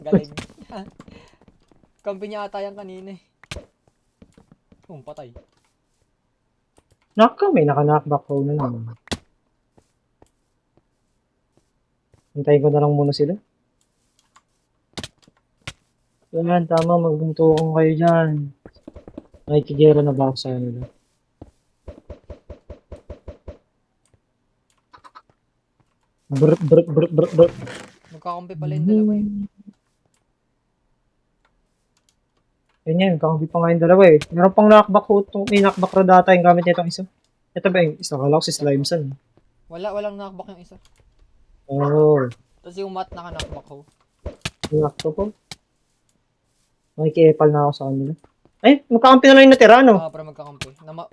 Galing. Kampi niya ata yan kanina eh. Patay. May naka-knockback ko na naman. Hintayin ko na lang muna sila. Yan, tama, magbuntukan kayo dyan. Nakikigero na ba ako sa nila? Brr. Magkakampi pala yung dalawa eh. Yan yan, kakampi pa nga yung dalawa eh. Meron pang knockback ko itong knockback ra data yung gamit nitong isa. Ito ba yung isa? Kala ko si Slimeson. Walang knockback yung isa. Oh, Tapos yung mat naka-knockback ko. knock ko po. Nakikiepal na ako sa kanila. Ay, magkakampi na lang yung natira, no? Pre magkakampi.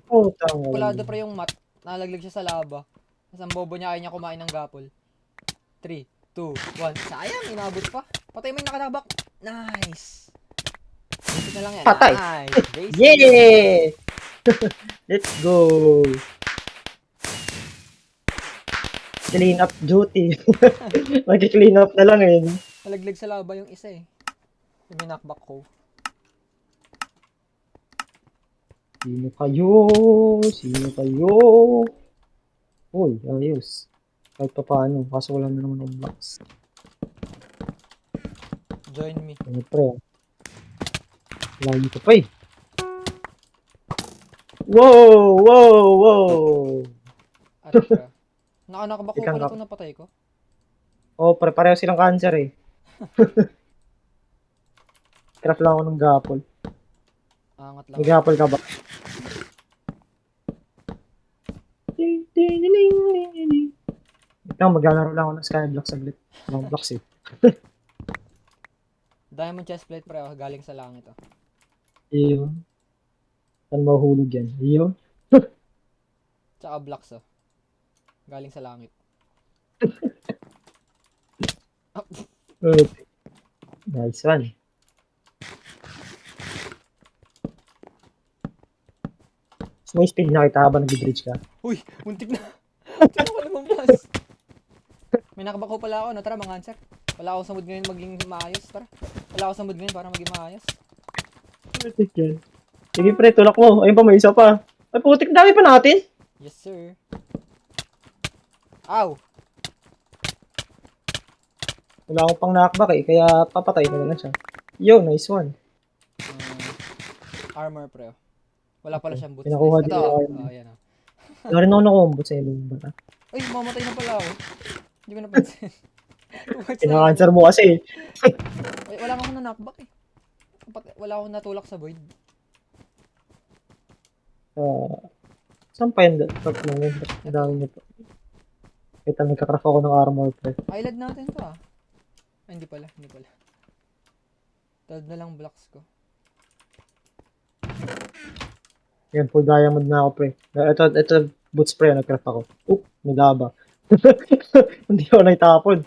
Oh, tama. Kulado pre yung mat. Nalaglag siya sa lava. Tapos ang bobo niya, ayaw niya kumain ng gapol. 3, 2, 1. Sayang, inabot pa. Patay mo yung naka-knockback. Nice. Ito na lang yan. Patay. Nice. Basic. Yeah! Let's go! Clean up duty. Mag-clean up na lang eh. Nalaglag sa lava yung isa eh. Yung knockback ko. Sino kayo? Uy, ayos. Kahit pa paano, kaso wala na naman ng blocks. Join me. Ano pre? Layo ko pa eh. Wow! At pre. Naka-knockback ko pala itong napatay ko. Oh, pareho silang cancer eh. Craft lang ako ng gapol. Angat lang. May gapol ka ba? Ito, maglalaro lang ako ng Skyblock saglit. Mga blocks eh. Diamond chestplate pre, galing sa langit oh. Iyon. Saan mahuhulog yan? Iyon. Tsaka blocks oh. Galing sa langit. Nice one. May speed na kita habang nag-bridge ka. Uy, muntik na. Muntik na ako lumampas. May nakabako pala ako, no? Tara mga answer. Wala ako sa mood ngayon maging maayos, tara. Wala ako sa mood ngayon para maging maayos. Sige pre, tulak mo. Ayun pa, may isa pa. Ay putik, dami pa natin. Yes sir. Ow! Wala akong pang knockback eh, kaya papatay ko na lang siya. Yo, nice one. Armor pre. Wala pala siyang boots. Pinakuha din Ito, ako. ayan oh. Wala rin ako nakombo sa ilong ba? Uy, mamatay na pala ako. Hindi ko napansin. Pinaka-answer mo kasi. Ay, wala akong na-knockback eh. Wala akong natulak sa void. Saan pa yung tatlong yun? Ang dami nito. Kita nagkakraft ako ng armor pre. Island natin to ah. Ay, hindi pala. 12 na lang blocks ko. Yan, full diamond na ako pre. Ito boots pre, nagcraft ako. May lava. Hindi ako naitapon.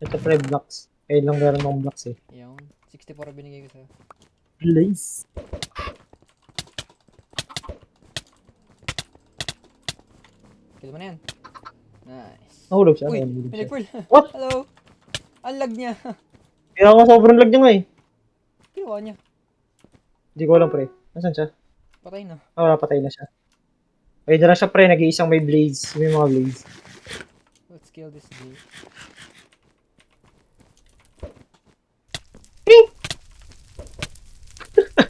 Ito pre, blocks. Kaya lang meron akong blocks eh. Yan. 64 binigay ko sa'yo. Blaze. Kill mo na yan. Nice. Nahulog siya. Uy, Nahulog siya. pinagpul. What? Hello. Ang lag niya. Kaya nga sobrang lag niya nga eh. Ginawa niya. Hindi ko alam pre. Nasaan siya? Patay na. Wala, patay na siya. Ay, dala siya pre. Nag-iisang may blaze. May mga blaze. Let's kill this dude.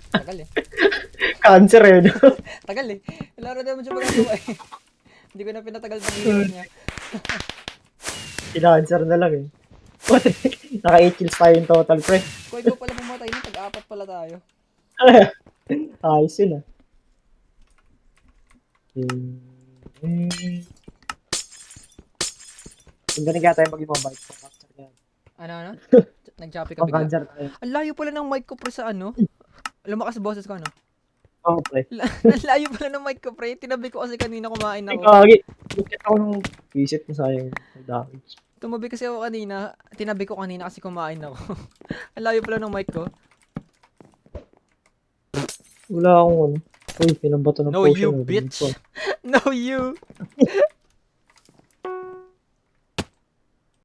Tagal eh. Cancer eh. No? Tagal eh. Laro naman siya magagawa eh. Hindi ko na pinatagal pag niya. Cancer na lang eh. What? Naka 8 kills tayo in total pre. Kung ikaw pala pumatay na, tag-apat pala tayo. Ayos yun ah. Hindi na tayo mag-ibabike pang capture yan. Ano? Nag-choppy ka Pang bigla. cancer tayo. Ang layo pala ng mic ko pre sa ano. Lumakas boses ko ano. Oo pre. Ang layo pala ng mic ko pre. Tinabi ko kasi kanina kumain Ay ako. kagi. Bukit ako nung visit na sayang. Damage. Tumabi kasi ako kanina. Tinabi ko kanina kasi kumain ako. Ang layo pala ng mic ko. Wala akong ano. Uy, pinambato ng No potion. you bitch. No you.